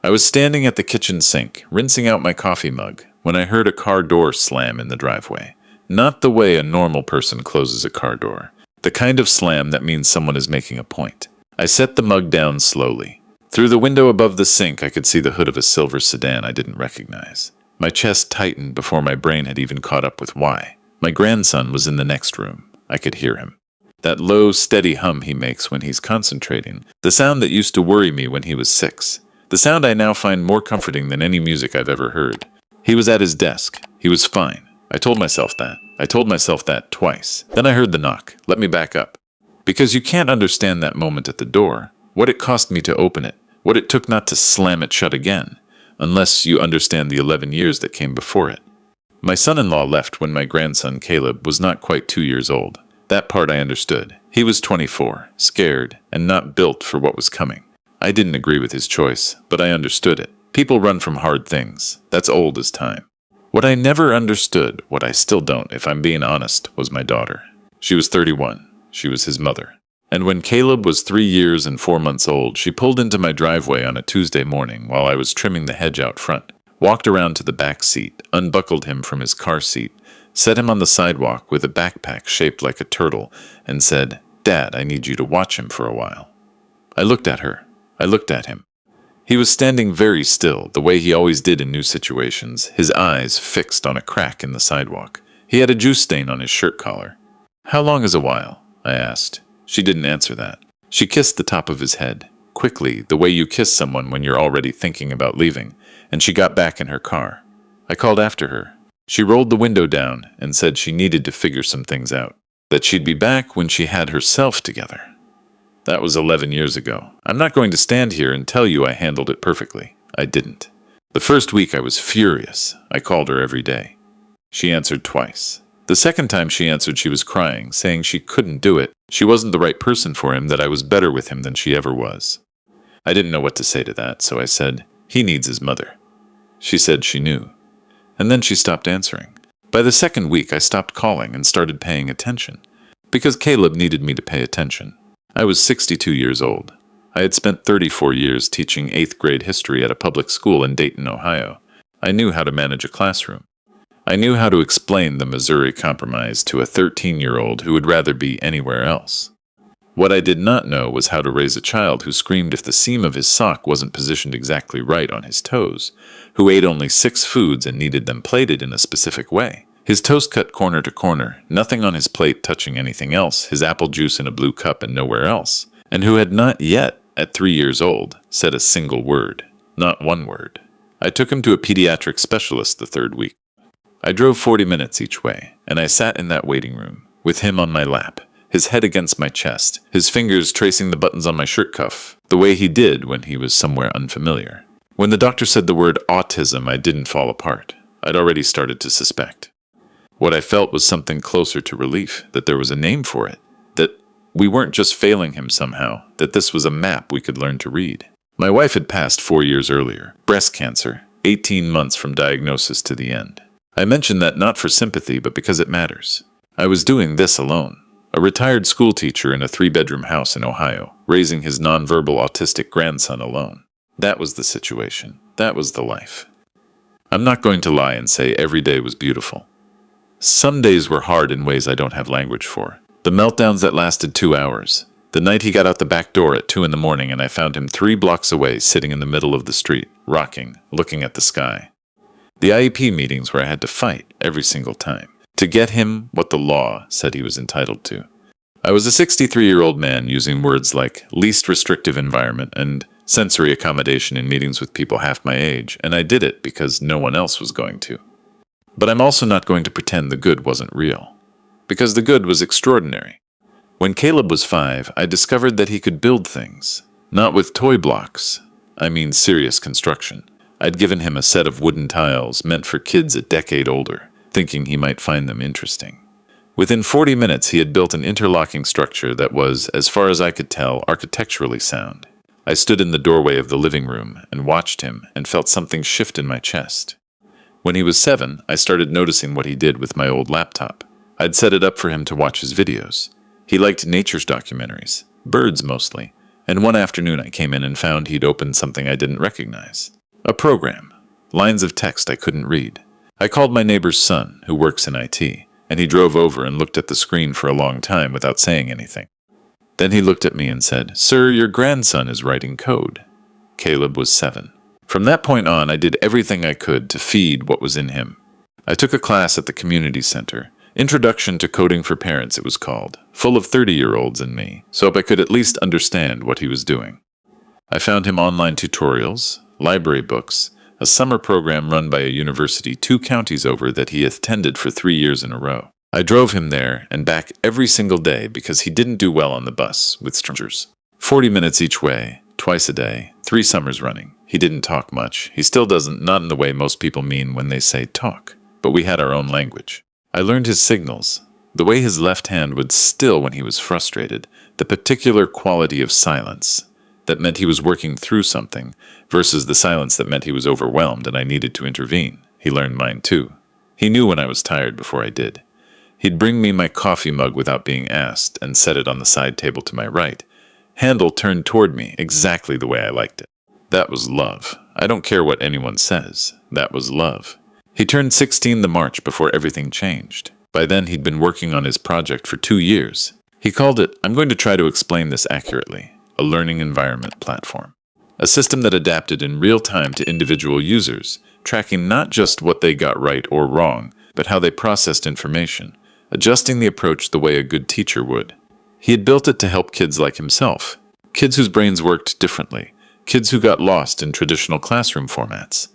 I was standing at the kitchen sink, rinsing out my coffee mug, when I heard a car door slam in the driveway. Not the way a normal person closes a car door. The kind of slam that means someone is making a point. I set the mug down slowly. Through the window above the sink, I could see the hood of a silver sedan I didn't recognize. My chest tightened before my brain had even caught up with why. My grandson was in the next room. I could hear him. That low, steady hum he makes when he's concentrating. The sound that used to worry me when he was 6. The sound I now find more comforting than any music I've ever heard. He was at his desk. He was fine. I told myself that. I told myself that twice. Then I heard the knock. Let me back up. Because you can't understand that moment at the door, what it cost me to open it, what it took not to slam it shut again, unless you understand the 11 years that came before it. My son-in-law left when my grandson Caleb was not quite 2 years old. That part I understood. He was 24, scared, and not built for what was coming. I didn't agree with his choice, but I understood it. People run from hard things. That's old as time. What I never understood, what I still don't if I'm being honest, was my daughter. She was 31. She was his mother. And when Caleb was 3 years and 4 months old, she pulled into my driveway on a Tuesday morning while I was trimming the hedge out front, walked around to the back seat, unbuckled him from his car seat, set him on the sidewalk with a backpack shaped like a turtle, and said, "Dad, I need you to watch him for a while." I looked at her. I looked at him. He was standing very still, the way he always did in new situations, his eyes fixed on a crack in the sidewalk. He had a juice stain on his shirt collar. "How long is a while?" I asked. She didn't answer that. She kissed the top of his head, quickly, the way you kiss someone when you're already thinking about leaving, and she got back in her car. I called after her. She rolled the window down and said she needed to figure some things out, that she'd be back when she had herself together. That was 11 years ago. I'm not going to stand here and tell you I handled it perfectly. I didn't. The first week I was furious. I called her every day. She answered twice. The second time she answered, she was crying, saying she couldn't do it. She wasn't the right person for him, that I was better with him than she ever was. I didn't know what to say to that, so I said, "He needs his mother." She said she knew. And then she stopped answering. By the second week, I stopped calling and started paying attention. Because Caleb needed me to pay attention. I was 62 years old. I had spent 34 years teaching 8th grade history at a public school in Dayton, Ohio. I knew how to manage a classroom. I knew how to explain the Missouri Compromise to a 13-year-old who would rather be anywhere else. What I did not know was how to raise a child who screamed if the seam of his sock wasn't positioned exactly right on his toes, who ate only 6 foods and needed them plated in a specific way. His toast cut corner to corner, nothing on his plate touching anything else, his apple juice in a blue cup and nowhere else, and who had not yet, at 3 years old, said a single word. Not one word. I took him to a pediatric specialist the 3rd week. I drove 40 minutes each way, and I sat in that waiting room, with him on my lap, his head against my chest, his fingers tracing the buttons on my shirt cuff, the way he did when he was somewhere unfamiliar. When the doctor said the word autism, I didn't fall apart. I'd already started to suspect. What I felt was something closer to relief, that there was a name for it, that we weren't just failing him somehow, that this was a map we could learn to read. My wife had passed 4 years earlier, breast cancer, 18 months from diagnosis to the end. I mention that not for sympathy, but because it matters. I was doing this alone, a retired schoolteacher in a 3-bedroom house in Ohio, raising his nonverbal autistic grandson alone. That was the situation. That was the life. I'm not going to lie and say every day was beautiful. Some days were hard in ways I don't have language for. The meltdowns that lasted 2 hours. The night he got out the back door at 2 in the morning and I found him 3 blocks away sitting in the middle of the street, rocking, looking at the sky. The IEP meetings where I had to fight every single time to get him what the law said he was entitled to. I was a 63-year-old man using words like least restrictive environment and sensory accommodation in meetings with people half my age, and I did it because no one else was going to. But I'm also not going to pretend the good wasn't real, because the good was extraordinary. When Caleb was 5, I discovered that he could build things, not with toy blocks. I mean serious construction. I'd given him a set of wooden tiles meant for kids a decade older, thinking he might find them interesting. Within 40 minutes, he had built an interlocking structure that was, as far as I could tell, architecturally sound. I stood in the doorway of the living room and watched him and felt something shift in my chest. When he was 7, I started noticing what he did with my old laptop. I'd set it up for him to watch his videos. He liked nature documentaries, birds mostly. And one afternoon I came in and found he'd opened something I didn't recognize. A program. Lines of text I couldn't read. I called my neighbor's son, who works in IT, and he drove over and looked at the screen for a long time without saying anything. Then he looked at me and said, "Sir, your grandson is writing code." Caleb was 7. From that point on, I did everything I could to feed what was in him. I took a class at the community center, Introduction to Coding for Parents it was called, full of 30-year-olds and me, so I could at least understand what he was doing. I found him online tutorials, library books, a summer program run by a university 2 counties over that he attended for 3 years in a row. I drove him there and back every single day because he didn't do well on the bus with strangers. 40 minutes each way, twice a day, 3 summers running. He didn't talk much. He still doesn't, not in the way most people mean when they say talk. But we had our own language. I learned his signals, the way his left hand would still when he was frustrated, the particular quality of silence that meant he was working through something versus the silence that meant he was overwhelmed and I needed to intervene. He learned mine too. He knew when I was tired before I did. He'd bring me my coffee mug without being asked and set it on the side table to my right. Handle turned toward me exactly the way I liked it. That was love. I don't care what anyone says. That was love. He turned 16 the March before everything changed. By then, he'd been working on his project for 2 years. He called it, I'm going to try to explain this accurately, a learning environment platform. A system that adapted in real time to individual users, tracking not just what they got right or wrong, but how they processed information, adjusting the approach the way a good teacher would. He had built it to help kids like himself, kids whose brains worked differently, kids who got lost in traditional classroom formats.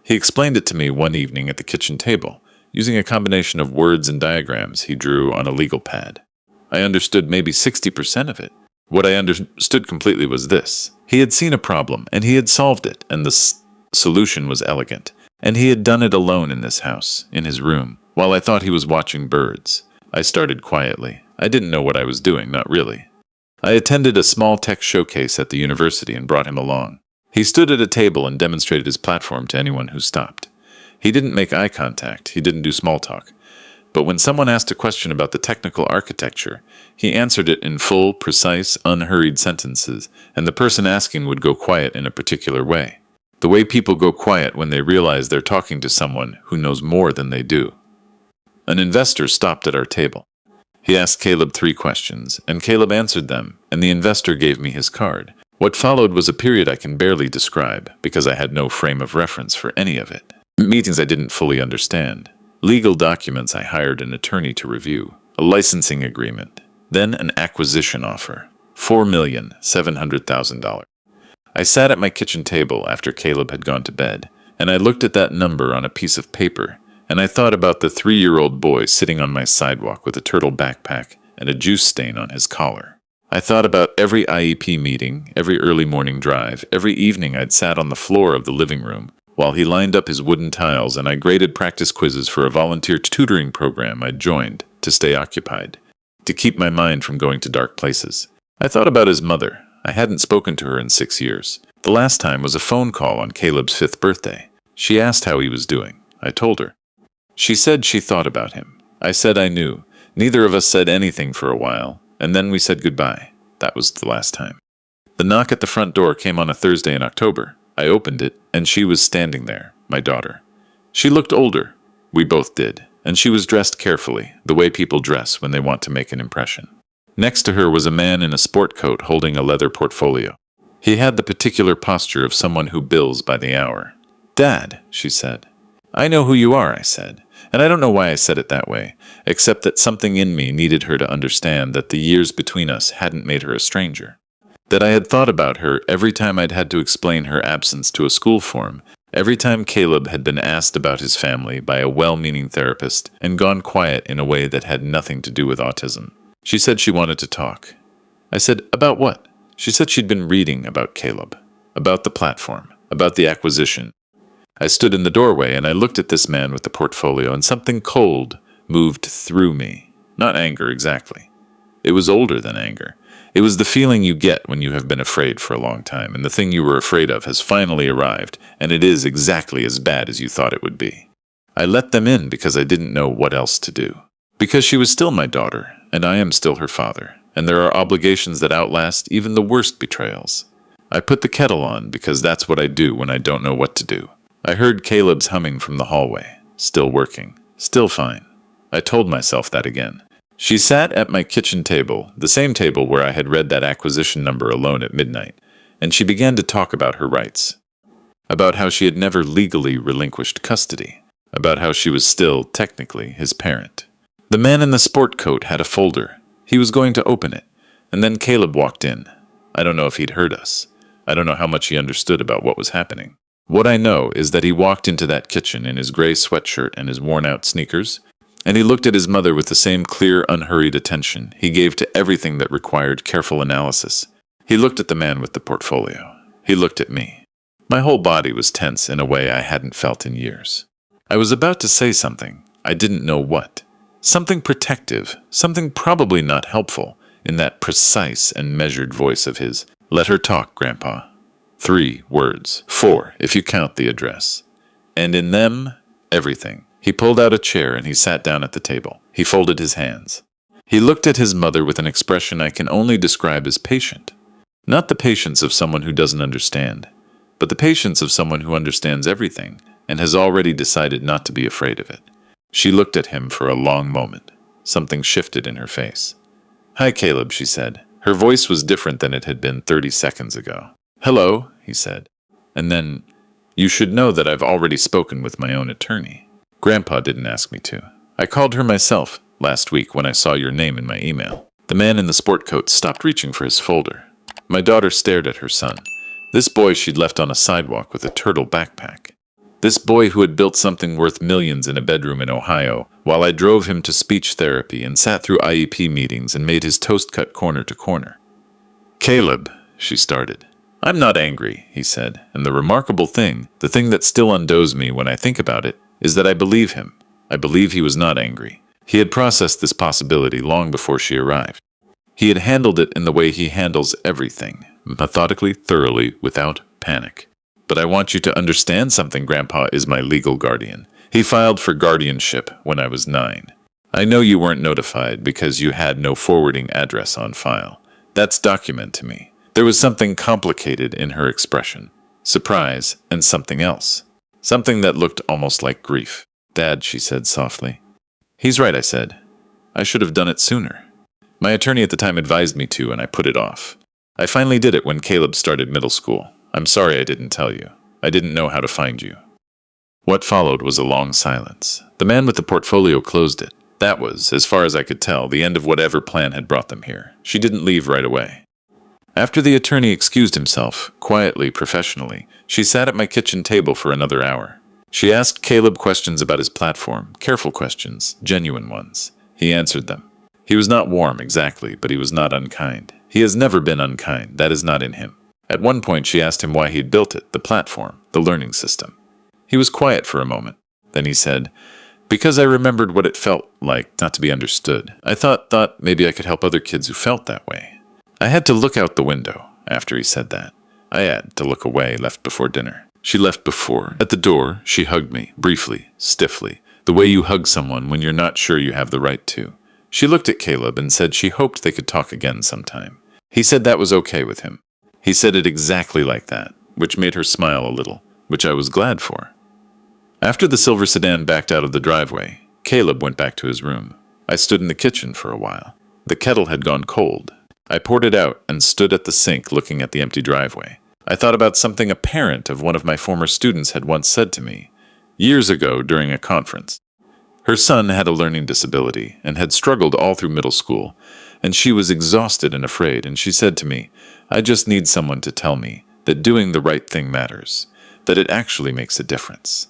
He explained it to me one evening at the kitchen table, using a combination of words and diagrams he drew on a legal pad. I understood maybe 60% of it. What I understood completely was this. He had seen a problem, and he had solved it, and the solution was elegant. And he had done it alone in this house, in his room, while I thought he was watching birds. I started quietly. I didn't know what I was doing, not really. I attended a small tech showcase at the university and brought him along. He stood at a table and demonstrated his platform to anyone who stopped. He didn't make eye contact, he didn't do small talk. But when someone asked a question about the technical architecture, he answered it in full, precise, unhurried sentences, and the person asking would go quiet in a particular way. The way people go quiet when they realize they're talking to someone who knows more than they do. An investor stopped at our table. He asked Caleb 3 questions, and Caleb answered them, and the investor gave me his card. What followed was a period I can barely describe, because I had no frame of reference for any of it. Meetings I didn't fully understand. Legal documents I hired an attorney to review. A licensing agreement. Then an acquisition offer. $4,700,000. I sat at my kitchen table after Caleb had gone to bed, and I looked at that number on a piece of paper, and I thought about the 3-year-old boy sitting on my sidewalk with a turtle backpack and a juice stain on his collar. I thought about every IEP meeting, every early morning drive, every evening I'd sat on the floor of the living room while he lined up his wooden tiles and I graded practice quizzes for a volunteer tutoring program I'd joined to stay occupied, to keep my mind from going to dark places. I thought about his mother. I hadn't spoken to her in 6 years. The last time was a phone call on Caleb's 5th birthday. She asked how he was doing. I told her. She said she thought about him. I said I knew. Neither of us said anything for a while. And then we said goodbye. That was the last time. The knock at the front door came on a Thursday in October. I opened it, and she was standing there, my daughter. She looked older. We both did. And she was dressed carefully, the way people dress when they want to make an impression. Next to her was a man in a sport coat holding a leather portfolio. He had the particular posture of someone who bills by the hour. "Dad," she said. "I know who you are," I said. And I don't know why I said it that way, except that something in me needed her to understand that the years between us hadn't made her a stranger. That I had thought about her every time I'd had to explain her absence to a school form, every time Caleb had been asked about his family by a well-meaning therapist and gone quiet in a way that had nothing to do with autism. She said she wanted to talk. I said, "About what?" She said she'd been reading about Caleb, about the platform, about the acquisition. I stood in the doorway and I looked at this man with the portfolio and something cold moved through me. Not anger exactly. It was older than anger. It was the feeling you get when you have been afraid for a long time and the thing you were afraid of has finally arrived and it is exactly as bad as you thought it would be. I let them in because I didn't know what else to do. Because she was still my daughter and I am still her father and there are obligations that outlast even the worst betrayals. I put the kettle on because that's what I do when I don't know what to do. I heard Caleb's humming from the hallway. Still working. Still fine. I told myself that again. She sat at my kitchen table, the same table where I had read that acquisition number alone at midnight, and she began to talk about her rights. About how she had never legally relinquished custody. About how she was still, technically, his parent. The man in the sport coat had a folder. He was going to open it, and then Caleb walked in. I don't know if he'd heard us. I don't know how much he understood about what was happening. What I know is that he walked into that kitchen in his gray sweatshirt and his worn-out sneakers, and he looked at his mother with the same clear, unhurried attention he gave to everything that required careful analysis. He looked at the man with the portfolio. He looked at me. My whole body was tense in a way I hadn't felt in years. I was about to say something. I didn't know what. Something protective, something probably not helpful, in that precise and measured voice of his. Let her talk, Grandpa. 3 words. 4, if you count the address. And in them, everything. He pulled out a chair and he sat down at the table. He folded his hands. He looked at his mother with an expression I can only describe as patient. Not the patience of someone who doesn't understand, but the patience of someone who understands everything and has already decided not to be afraid of it. She looked at him for a long moment. Something shifted in her face. Hi, Caleb, she said. Her voice was different than it had been 30 seconds ago. Hello, he said. And then, you should know that I've already spoken with my own attorney. Grandpa didn't ask me to. I called her myself last week when I saw your name in my email. The man in the sport coat stopped reaching for his folder. My daughter stared at her son. This boy she'd left on a sidewalk with a turtle backpack. This boy who had built something worth millions in a bedroom in Ohio, while I drove him to speech therapy and sat through IEP meetings and made his toast cut corner to corner. Caleb, she started. I'm not angry, he said, and the remarkable thing, the thing that still undoes me when I think about it, is that I believe him. I believe he was not angry. He had processed this possibility long before she arrived. He had handled it in the way he handles everything, methodically, thoroughly, without panic. But I want you to understand something. Grandpa is my legal guardian. He filed for guardianship when I was 9. I know you weren't notified because you had no forwarding address on file. That's document to me. There was something complicated in her expression. Surprise and something else. Something that looked almost like grief. Dad, she said softly. He's right, I said. I should have done it sooner. My attorney at the time advised me to, and I put it off. I finally did it when Caleb started middle school. I'm sorry I didn't tell you. I didn't know how to find you. What followed was a long silence. The man with the portfolio closed it. That was, as far as I could tell, the end of whatever plan had brought them here. She didn't leave right away. After the attorney excused himself, quietly, professionally, she sat at my kitchen table for another hour. She asked Caleb questions about his platform, careful questions, genuine ones. He answered them. He was not warm, exactly, but he was not unkind. He has never been unkind. That is not in him. At one point, she asked him why he'd built it, the platform, the learning system. He was quiet for a moment. Then he said, because I remembered what it felt like not to be understood. I thought maybe I could help other kids who felt that way. I had to look out the window after he said that. I had to look away, left before dinner. She left before. At the door, she hugged me, briefly, stiffly, the way you hug someone when you're not sure you have the right to. She looked at Caleb and said she hoped they could talk again sometime. He said that was okay with him. He said it exactly like that, which made her smile a little, which I was glad for. After the silver sedan backed out of the driveway, Caleb went back to his room. I stood in the kitchen for a while. The kettle had gone cold. I poured it out and stood at the sink looking at the empty driveway. I thought about something a parent of one of my former students had once said to me, years ago during a conference. Her son had a learning disability and had struggled all through middle school, and she was exhausted and afraid, and she said to me, I just need someone to tell me that doing the right thing matters, that it actually makes a difference.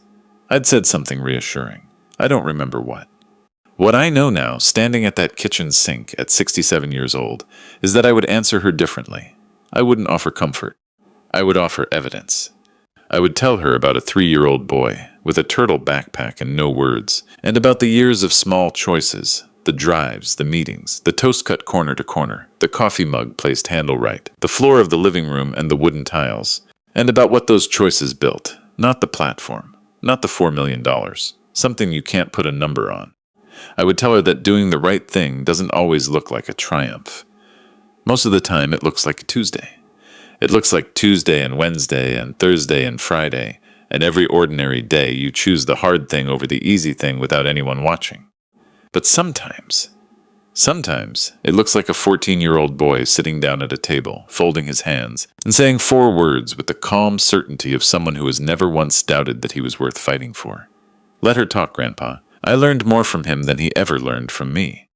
I'd said something reassuring. I don't remember what. What I know now, standing at that kitchen sink at 67 years old, is that I would answer her differently. I wouldn't offer comfort. I would offer evidence. I would tell her about a 3-year-old boy with a turtle backpack and no words, and about the years of small choices, the drives, the meetings, the toast cut corner to corner, the coffee mug placed handle right, the floor of the living room and the wooden tiles, and about what those choices built, not the platform, not the $4 million, something you can't put a number on. I would tell her that doing the right thing doesn't always look like a triumph. Most of the time, it looks like a Tuesday. It looks like Tuesday and Wednesday and Thursday and Friday, and every ordinary day you choose the hard thing over the easy thing without anyone watching. But sometimes it looks like a 14-year-old boy sitting down at a table, folding his hands, and saying 4 words with the calm certainty of someone who has never once doubted that he was worth fighting for. Let her talk, Grandpa. I learned more from him than he ever learned from me.